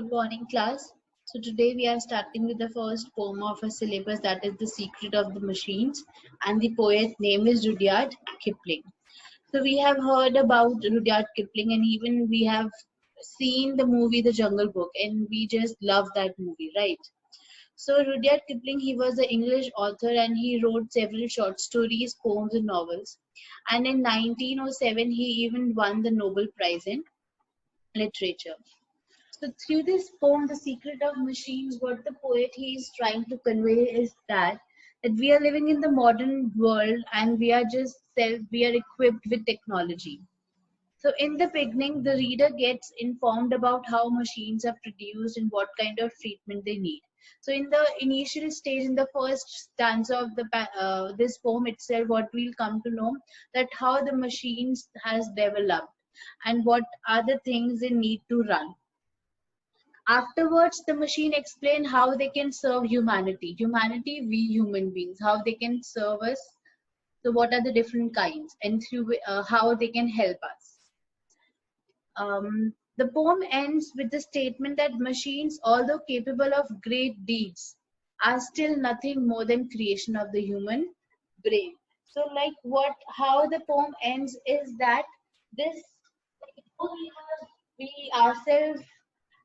Good morning, class. So today we are starting with the first poem of a syllabus, that is The Secret of the Machines, and the poet name is Rudyard Kipling. So we have heard about Rudyard Kipling, and even we have seen the movie The Jungle Book, and we just love that movie, right? So Rudyard Kipling, he was an English author and he wrote several short stories, poems and novels. And in 1907, he even won the Nobel Prize in Literature. So through this poem, The Secret of Machines, what the poet he is trying to convey is that we are living in the modern world and we are equipped with technology. So in the beginning, the reader gets informed about how machines are produced and what kind of treatment they need. So in the initial stage, in the first stanza of this poem itself, what we'll come to know that how the machines has developed and what are the things they need to run. Afterwards, the machine explain how they can serve humanity. Humanity, we human beings, how they can serve us. So, what are the different kinds, and through how they can help us. The poem ends with the statement that machines, although capable of great deeds, are still nothing more than creation of the human brain. So, like how the poem ends is that this, we ourselves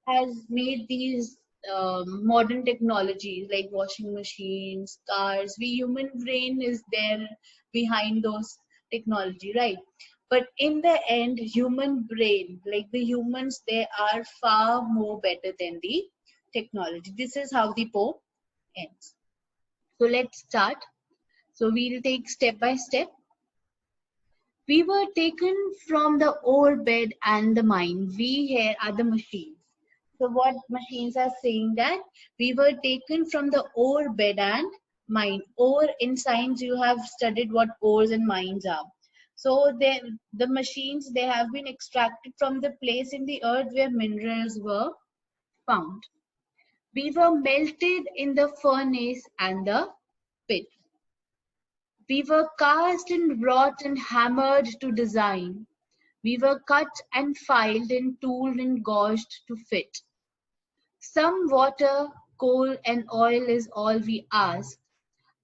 has made these modern technologies like washing machines, cars. We human brain is there behind those technology, right? But in the end, human brain, like the humans, they are far more better than the technology. This is how the poem ends. So let's start. So we'll take step by step. We were taken from the old bed and the mind. We here are the machines. So what machines are saying that we were taken from the ore, bed and mind. Ore in science you have studied what ores and mines are. So the machines, they have been extracted from the place in the earth where minerals were found. We were melted in the furnace and the pit. We were cast and wrought and hammered to design. We were cut and filed and tooled and gauged to fit. Some water, coal, and oil is all we ask,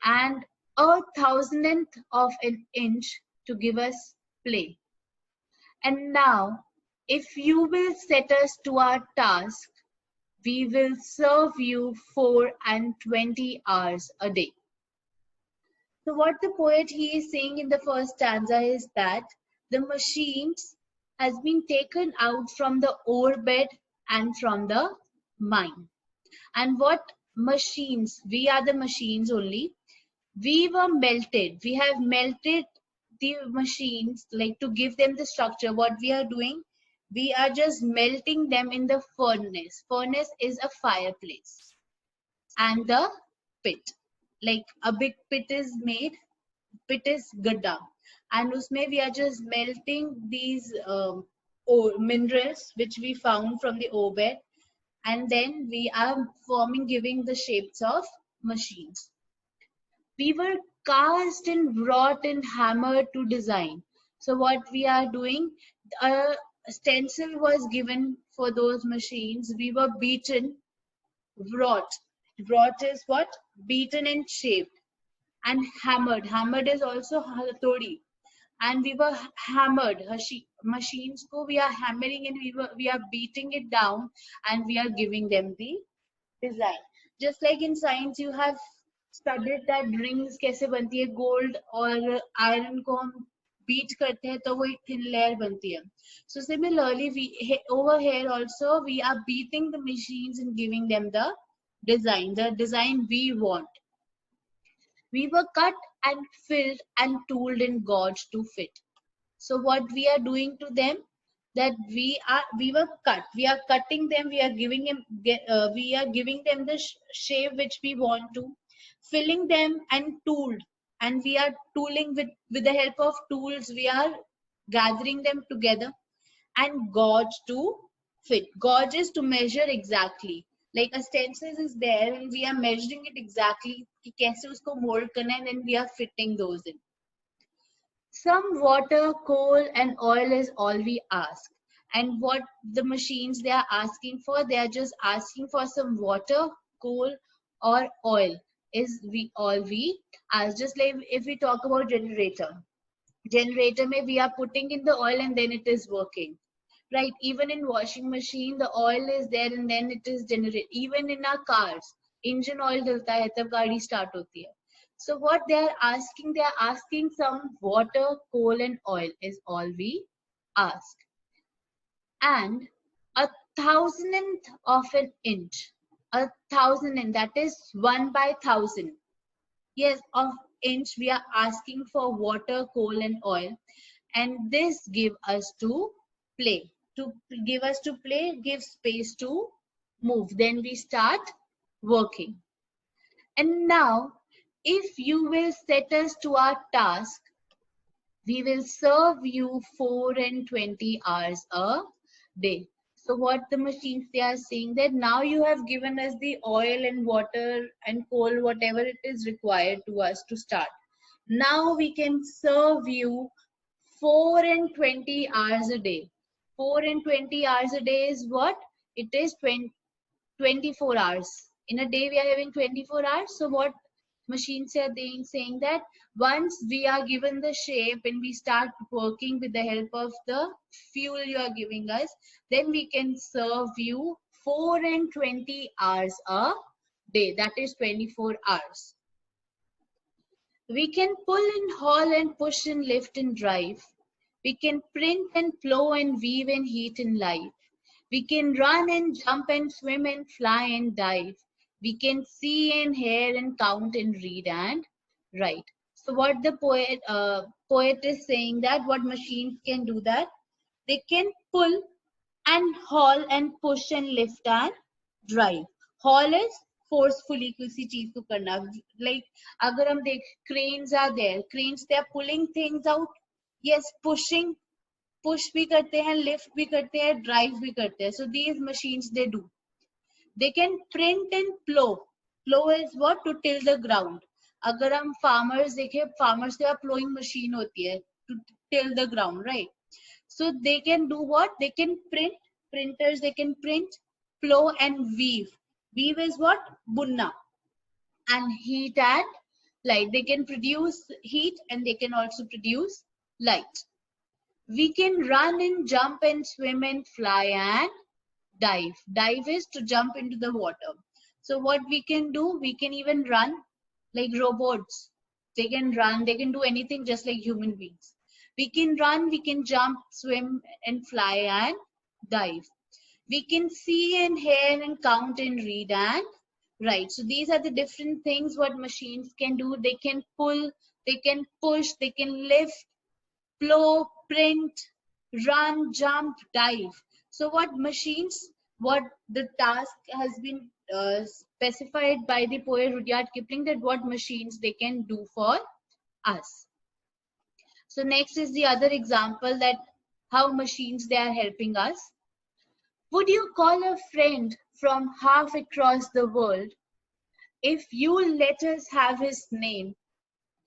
and a thousandth of an inch to give us play. And now, if you will set us to our task, we will serve you 24 hours a day. So what the poet he is saying in the first stanza is that the machines has been taken out from the ore bed and from the mine. And what machines? We are the machines only. We were melted. We have melted the machines, like to give them the structure. What we are doing, we are just melting them in the furnace. Furnace is a fireplace. And the pit. Like a big pit is made, pit is gadda. And usme we are just melting these minerals which we found from the ore bed, and then we are forming, giving the shapes of machines. We were cast and wrought and hammered to design. So what we are doing, a stencil was given for those machines. We were beaten, wrought. Wrought is what? Beaten and shaped. And hammered. Hammered is also hathodi. And we were hammered. Machines ko we are hammering and we are beating it down, and we are giving them the design. Just like in science you have studied that rings कैसे बनती है, gold और iron को हम beat करते हैं तो वो एक thin layer बनती है. So similarly over here also we are beating the machines and giving them the design we want. We were cut and filled and tooled and gauged to fit. So what we are doing to them, that we were cut, we are cutting them, we are giving them the shape which we want to, filling them and tooled, and we are tooling with the help of tools, we are gathering them together, and gauge to fit. Gauge is to measure exactly. Like a stencil is there and we are measuring it exactly कि कैसे उसको mold करना है, and then we are fitting those in. Some water, coal, and oil is all we ask, And what the machines they are asking for, they are just asking for some water, coal, or oil. Is we all we as just like if we talk about generator may we are putting in the oil and then it is working, right? Even in washing machine the oil is there and then it is generate. Even in our cars engine oil dalta hai tab gaadi start hoti hai. So what they are asking some water, coal and oil is all we ask. And a thousandth of an inch, a thousandth, that is 1/1000, yes, of inch we are asking for water, coal and oil. And this give us to play, give space to move, then we start working. And now if you will set us to our task, we will serve you 4 and 20 hours a day. So what the machines they are saying that now you have given us the oil and water and coal, whatever it is required to us to start. Now we can serve you 4 and 20 hours a day. 4 and 20 hours a day is what? It is 24 hours. In a day we are having 24 hours. So what machines are saying that once we are given the shape and we start working with the help of the fuel you are giving us, then we can serve you 4 and 20 hours a day. That is 24 hours. We can pull and haul and push and lift and drive. We can print and plow and weave and heat and light. We can run and jump and swim and fly and dive. We can see and hear and count and read and write. So what the poet is saying that what machines can do that they can pull and haul and push and lift and drive. Haul is forcefully किसी चीज को करना. Like अगर हम देख cranes are there. Cranes they are pulling things out. Yes, push भी करते हैं, lift भी करते हैं, drive भी करते हैं. So these machines they do. They can print and plow. Plow is what? To till the ground. अगर हम farmers देखें, farmers के पास plowing machine होती है to till the ground, right? So they can do what? They can print. Printers they can print, plow and weave. Weave is what? Bunna. And heat and light. They can produce heat and they can also produce light. We can run and jump and swim and fly and dive. Dive is to jump into the water. So what we can do, we can even run like robots. They can run, they can do anything just like human beings. We can run, we can jump, swim and fly and dive. We can see and hear and count and read and write. So these are the different things what machines can do. They can pull, they can push, they can lift, plow, print, run, jump, dive. So what machines, what the task has been specified by the poet Rudyard Kipling that what machines they can do for us. So next is the other example that how machines they are helping us. Would you call a friend from half across the world if you let us have his name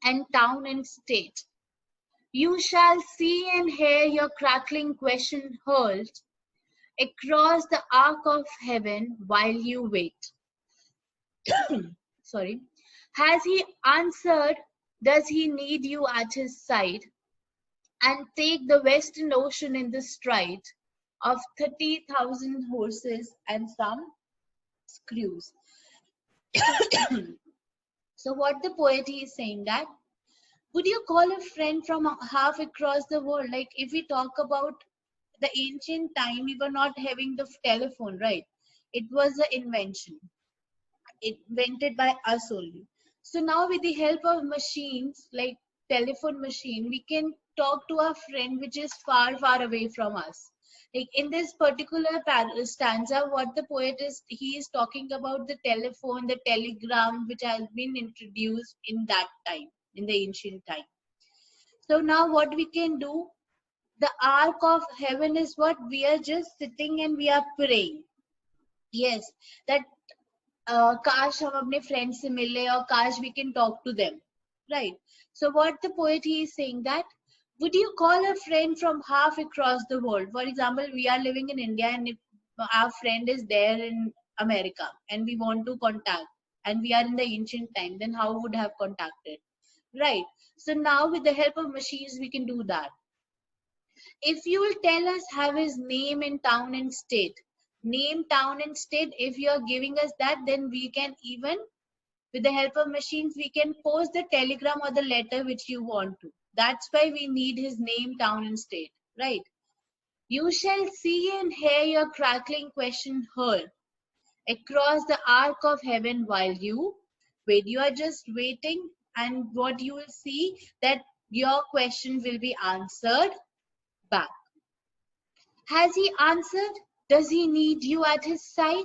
and town and state? You shall see and hear your crackling question hurled across the arc of heaven while you wait. Sorry. Has he answered? Does he need you at his side? And take the Western Ocean in the stride of 30,000 horses and some screws. So what the poet is saying that, would you call a friend from half across the world? Like if we talk about the ancient time, we were not having the telephone, right? It was an invention. Invented by us only. So now with the help of machines like telephone machine, we can talk to our friend which is far, far away from us. Like in this particular stanza, what the poet is, he is talking about the telephone, the telegram, which has been introduced in that time, in the ancient time. So now what we can do, the ark of heaven is what we are just sitting and we are praying. Yes, that काश हम अपने friends से मिले और काश we can talk to them, right? So what the poet he is saying that Would you call a friend from half across the world? For example, we are living in India and if our friend is there in America and we want to contact and we are in the ancient time, then how would have contacted? Right. So now with the help of machines, we can do that. If you will tell us have his name and town and state, name, town and state, if you are giving us that, then we can even, with the help of machines, we can post the telegram or the letter which you want to. That's why we need his name, town and state, right? You shall see and hear your crackling question heard across the arc of heaven while you wait. You are just waiting, and what you will see that your question will be answered back. Has he answered? Does he need you at his side?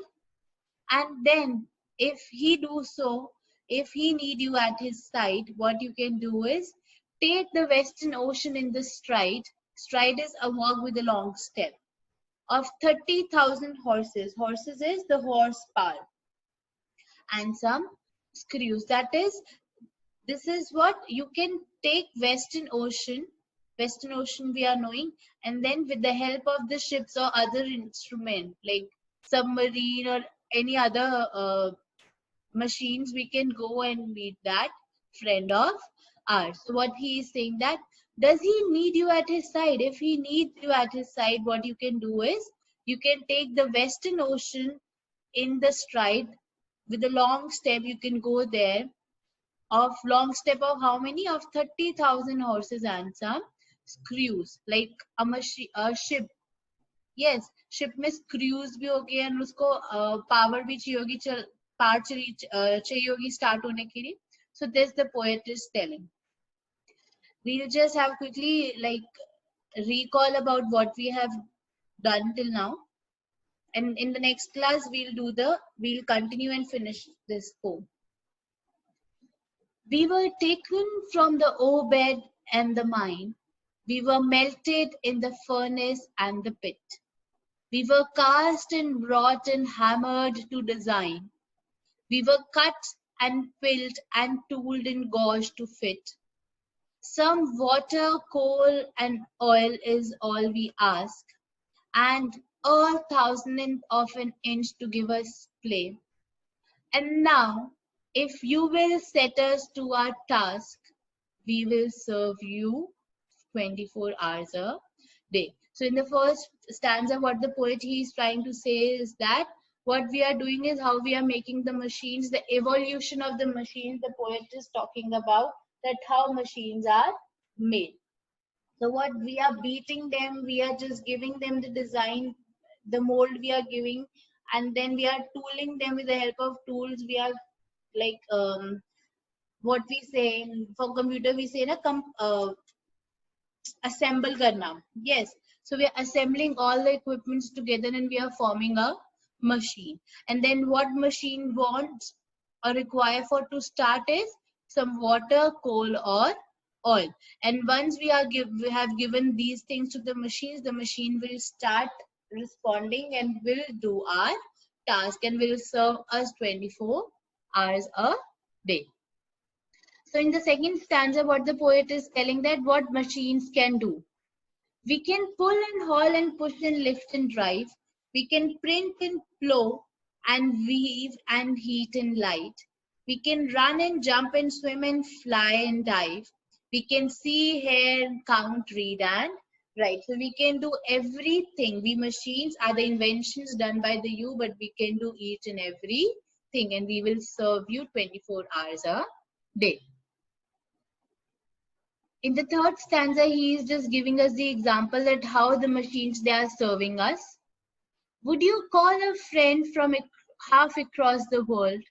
And then if he do so, if he need you at his side, what you can do is take the Western Ocean in the stride. Stride is a walk with a long step of 30,000 horses. Horses is the horsepower and some screws. That is, this is what you can take Western Ocean we are knowing, and then with the help of the ships or other instrument like submarine or any other machines, we can go and meet that friend of ours. So what he is saying that, does he need you at his side? If he needs you at his side, what you can do is you can take the Western Ocean in the stride with a long step. You can go there of long step of how many? Of 30,000 horses and some screws, like a ship. Yes, ship में screws भी होगी and उसको power भी चाहिए होगी, power चाहिए होगी start होने के लिए. So this the poet is telling. We'll just have quickly like recall about what we have done till now, and in the next class we'll continue and finish this poem. We were taken from the ore bed and the mine. We were melted in the furnace and the pit. We were cast and wrought and hammered to design. We were cut and filled and tooled and gauged to fit. Some water, coal, and oil is all we ask, and a thousandth of an inch to give us play. And now, if you will set us to our task, we will serve you 24 hours a day. So in the first stanza, what the poet he is trying to say is that what we are doing is how we are making the machines, the evolution of the machines. The poet is talking about that how machines are made. So what we are beating them, we are just giving them the design, the mold we are giving, and then we are tooling them with the help of tools. We are like what we say for computer, we say na assemble karna. Yes. So we are assembling all the equipments together and we are forming a machine. And then what machine wants or require for to start is some water, coal or oil. And once we have given these things to the machines, the machine will start responding and will do our task and will serve us 24 hours a day. So in the second stanza, what the poet is telling that what machines can do. We can pull and haul and push and lift and drive. We can print and plow and weave and heat and light. We can run and jump and swim and fly and dive. We can see, hear, count, read and write. So we can do everything. We machines are the inventions done by the you, but we can do each and everything and we will serve you 24 hours a day. In the third stanza, he is just giving us the example that how the machines they are serving us. Would you call a friend from half across the world?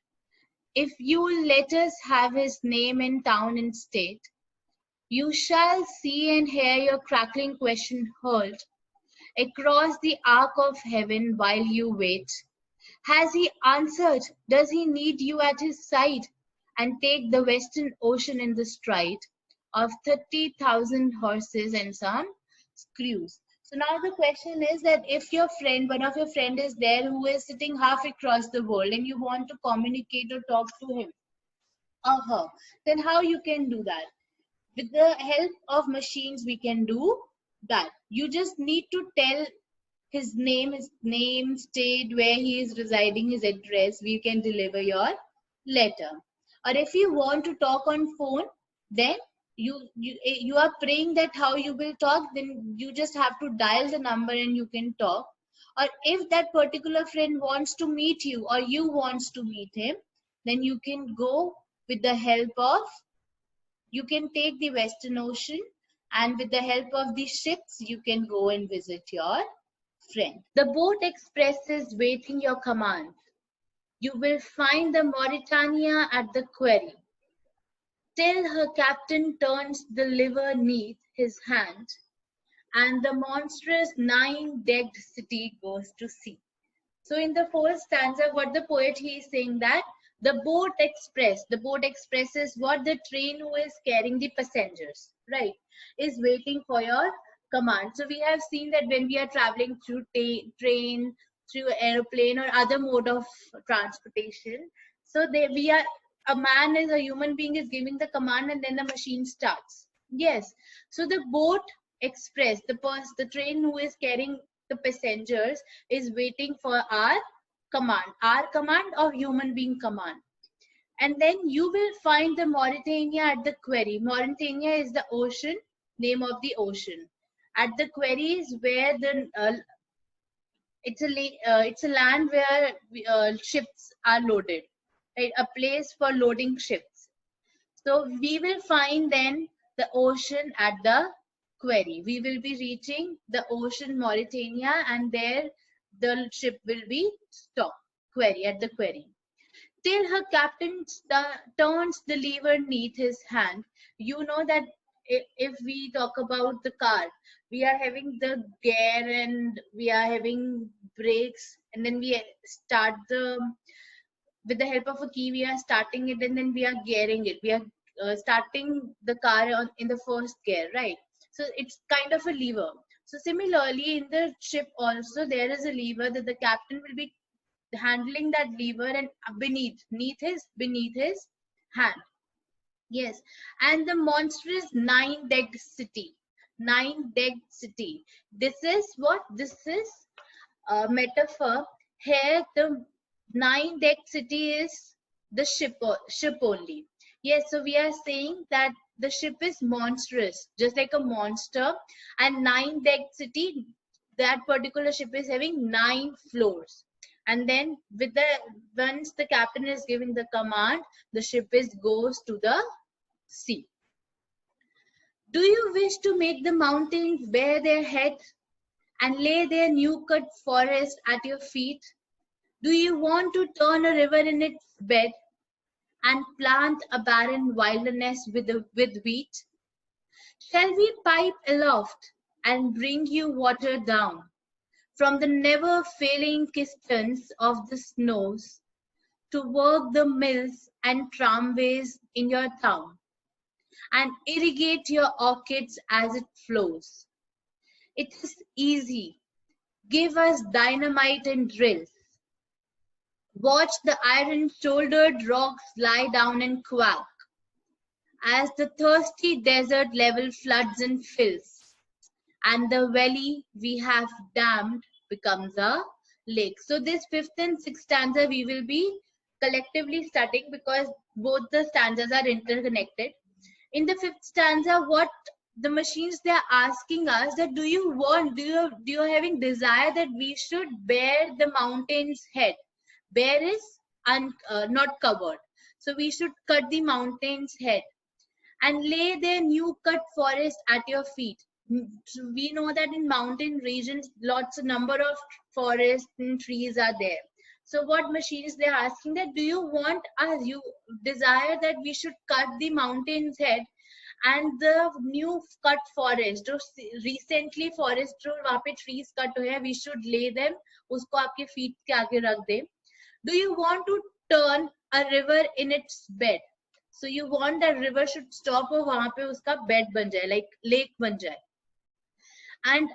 If you will let us have his name and town and state, you shall see and hear your crackling question heard across the arc of heaven while you wait. Has he answered? Does he need you at his side? And take the Western Ocean in the stride of 30,000 horses and some screws. So now the question is that if your friend, one of your friend is there who is sitting half across the world and you want to communicate or talk to him or her, then how you can do that? With the help of machines, we can do that. You just need to tell his name, state, where he is residing, his address. We can deliver your letter. Or if you want to talk on phone, then you are praying that how you will talk, then you just have to dial the number and you can talk. Or if that particular friend wants to meet you or you wants to meet him, then you can go with the help of, you can take the Western Ocean, and with the help of the ships you can go and visit your friend. The boat express is waiting your command. You will find the Mauritania at the quarry, till her captain turns the liver neath his hand, and the monstrous nine-decked city goes to sea. So in the fourth stanza, what the poet he is saying that the boat express is what? The train who is carrying the passengers, right, is waiting for your command. So we have seen that when we are traveling through train, through airplane or other mode of transportation, so a man is a human being is giving the command and then the machine starts. Yes. So the boat express, the train who is carrying the passengers is waiting for our command of human being command. And then you will find the Mauritania at the quarry. Mauritania is the ocean, name of the ocean. At the quarry is where it's a land where ships are loaded, right? A place for loading ships. So we will find then the ocean at the quarry. We will be reaching the ocean Mauritania, and there the ship will be stopped. At the quarry. Till her captain turns the lever neath his hand. You know that if we talk about the car, we are having the gear and we are having brakes, and then we start with the help of a key, we are starting it, and then we are gearing it. We are starting the car in the first gear, right? So it's kind of a lever. So similarly, in the ship also, there is a lever that the captain will be handling that lever, and beneath his hand. Yes. And the monstrous nine-decked city. This is what? This is a metaphor. Here, the nine-decked city is the ship only. Yes, so we are saying that the ship is monstrous, just like a monster, and nine-decked city, that particular ship is having 9 floors. And then once the captain is giving the command, the ship goes to the sea. Do you wish to make the mountains bare their head and lay their new cut forest at your feet? Do you want to turn a river in its bed and plant a barren wilderness with wheat? Shall we pipe aloft and bring you water down from the never-failing cisterns of the snows to work the mills and tramways in your town and irrigate your orchids as it flows? It is easy. Give us dynamite and drills. Watch the iron-shouldered rocks lie down and quack as the thirsty desert level floods and fills, and the valley we have dammed becomes a lake. So this fifth and sixth stanza we will be collectively studying because both the stanzas are interconnected. In the fifth stanza, what the machines they are asking us that do you having desire that we should bear the mountain's head? Bear is not covered. So we should cut the mountain's head and lay their new cut forest at your feet. We know that in mountain regions, lots of number of forests and trees are there. So what machines they are asking that do you want us, you desire that we should cut the mountain's head and the new cut forest, जो recently forest जो वहाँ पे trees cut हुए हैं, we should lay them, उसको आपके feet के आगे रख दें. Do you want to turn a river in its bed? So you want that river should stop और वहाँ पे उसका bed बन जाए, like lake बन जाए. And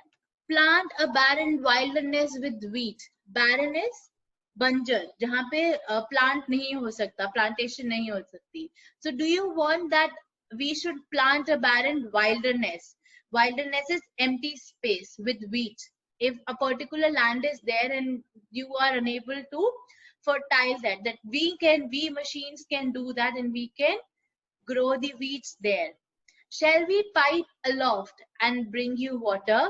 plant a barren wilderness with wheat. Barren is बंजर, जहाँ पे plant नहीं हो सकता, plantation नहीं हो सकती. So do you want that we should plant a barren wilderness. Wilderness is empty space with wheat. If a particular land is there and you are unable to fertile that we machines can do that, and we can grow the weeds there. Shall we pipe aloft and bring you water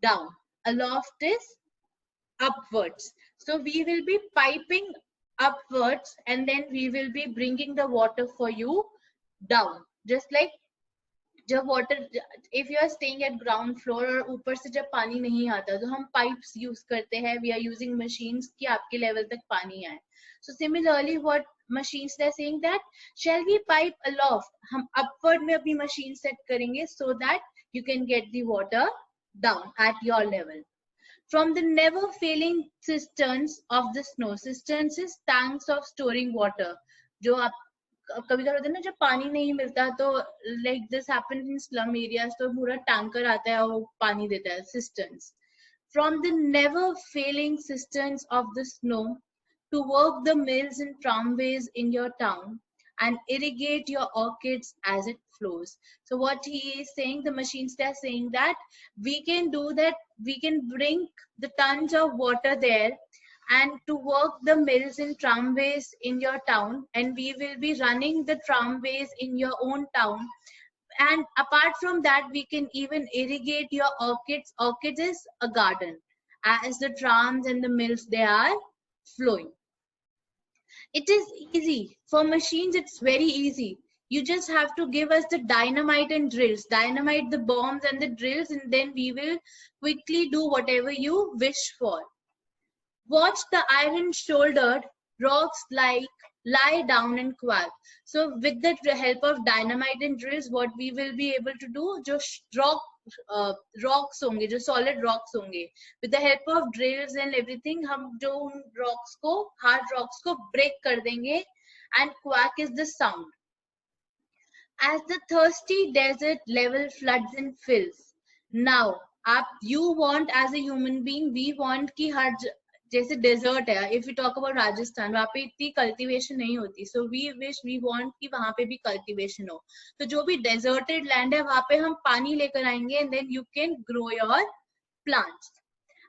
down? Aloft is upwards. So we will be piping upwards, and then we will be bringing the water for you down. Just like जब water, if you are staying at ground floor और ऊपर से जब पानी नहीं आता तो हम pipes use करते हैं, we are using machines कि आपके level तक पानी आए. So similarly what machines are saying that shall we pipe aloft, हम upward में अपनी machine set करेंगे so that you can get the water down at your level. From the never failing cisterns of the snow. Cisterns is tanks of storing water. जो आप कभी कभी होता है ना जब पानी नहीं मिलता तो like this happens in slum areas, तो पूरा टैंकर आता है और वो पानी देता है. Cisterns. From the never failing cisterns of the snow to work the mills and tramways in your town and irrigate your orchids as it flows. So what he is saying, the machines are saying that we can do that, we can bring the tons of water there and to work the mills and tramways in your town, and we will be running the tramways in your own town. And apart from that, we can even irrigate your orchids. Orchids is a garden. As the trams and the mills, they are flowing. It is easy. For machines, it's very easy. You just have to give us the dynamite and drills. Dynamite, the bombs and the drills, and then we will quickly do whatever you wish for. Watch the iron-shouldered rocks lie down and quack. So with the help of dynamite and drills, what we will be able to do, जो rocks होंगे, जो solid rocks होंगे, with the help of drills and everything, हम जो उन rocks को, hard rocks को break कर देंगे, and quack is the sound. As the thirsty desert level floods and fills. Now, you want as a human being, we want कि हर जैसे desert है, if we talk about Rajasthan, वहाँ पे इतनी कल्टीवेशन नहीं होती, so we want कि वहाँ पे भी कल्टीवेशन हो. तो जो भी डेजर्टेड लैंड है वहाँ पे हम पानी लेकर आएंगे, and then you can grow your plants.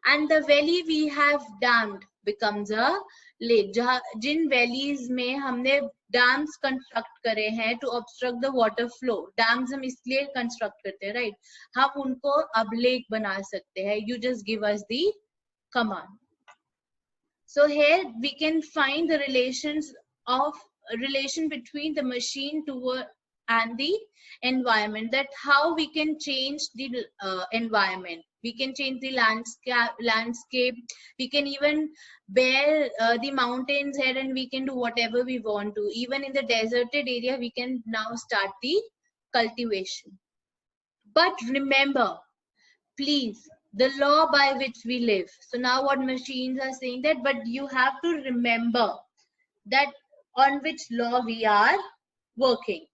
And the valley we have dammed becomes a lake. Jin valleys में हमने dams construct करे हैं to obstruct the water flow. Dams हम इसलिए construct करते हैं, right? हम उनको अब lake बना सकते हैं. You just give us the command. So here we can find the relation between the machine and the environment, that how we can change the environment. We can change the landscape. We can even bear the mountains here, and we can do whatever we want to. Even in the deserted area, we can now start the cultivation. But remember, please, the law by which we live. So now what machines are saying that, but you have to remember that on which law we are working.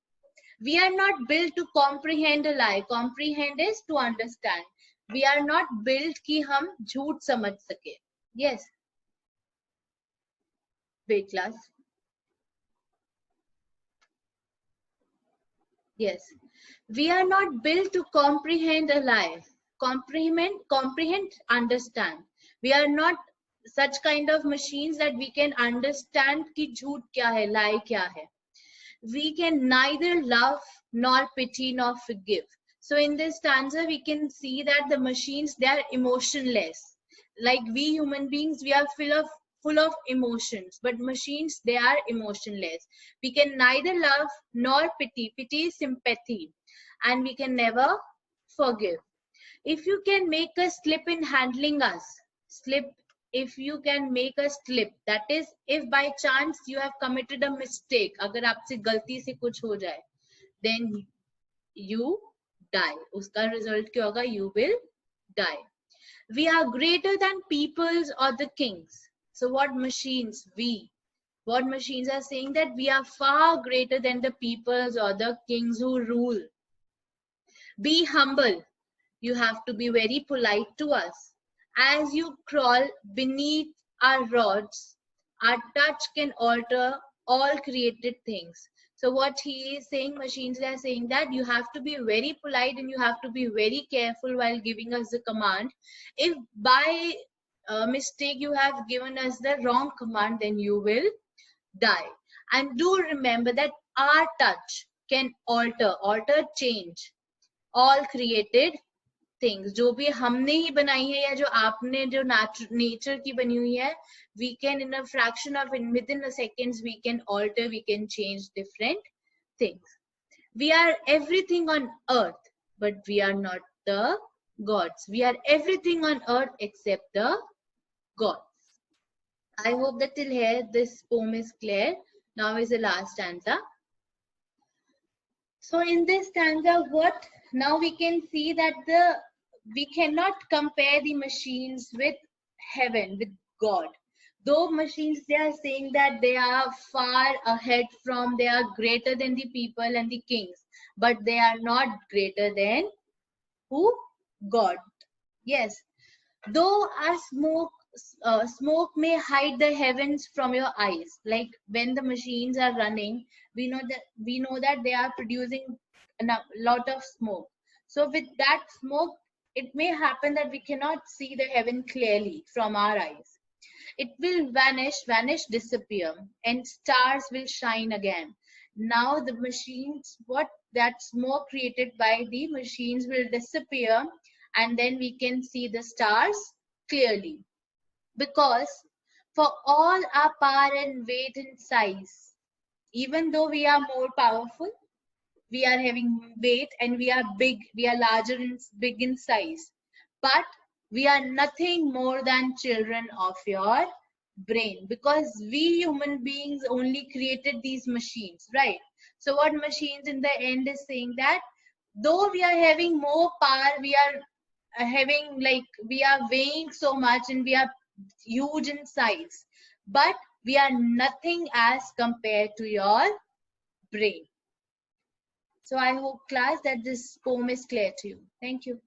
We are not built to comprehend a lie. Comprehend is to understand. We are not built कि हम झूठ समझ सके. Yes. Wait, class. Yes. We are not built to comprehend a lie. Comprehend, understand. We are not such kind of machines that we can understand कि झूठ क्या है, lie क्या है. We can neither love nor pity nor forgive. So in this stanza, we can see that the machines, they are emotionless. Like we human beings, we are full of emotions, but machines, they are emotionless. We can neither love nor pity. Pity is sympathy, and we can never forgive. If you can make us slip in handling us, if you can make us slip, that is, if by chance you have committed a mistake, अगर आपसे गलती से कुछ हो जाए, then you die. उसका result क्या होगा? You will die. We are greater than peoples or the kings. So what machines? What machines are saying that we are far greater than the peoples or the kings who rule. Be humble. You have to be very polite to us. As you crawl beneath our rods, our touch can alter all created things. So what he is saying, machines are saying that you have to be very polite and you have to be very careful while giving us the command. If by mistake you have given us the wrong command, then you will die. And do remember that our touch can alter, change all created things. जो भी हमने ही बनाई है या जो आपने जो nature की बनी हुई है, we can in a fraction of within a seconds we can alter, we can change different things. We are everything on earth, but we are not the gods. We are everything on earth except the gods. I hope that till here this poem is clear. Now is the last stanza. So in this stanza, what now we can see that we cannot compare the machines with heaven, with God. Though machines, they are saying that they are far ahead from, they are greater than the people and the kings, but they are not greater than who? God. Yes. Though our smoke may hide the heavens from your eyes. Like when the machines are running, we know that they are producing a lot of smoke. So with that smoke, it may happen that we cannot see the heaven clearly from our eyes. It will vanish, disappear, and stars will shine again. Now the machines, what that smoke created by the machines will disappear, and then we can see the stars clearly. Because for all our power and weight and size, even though we are more powerful, we are having weight and we are big, we are larger and big in size, but we are nothing more than children of your brain, because we human beings only created these machines, right? So what machines in the end is saying that though we are having more power, we are having, like, we are weighing so much and we are huge in size, but we are nothing as compared to your brain. So I hope, class, that this poem is clear to you. Thank you.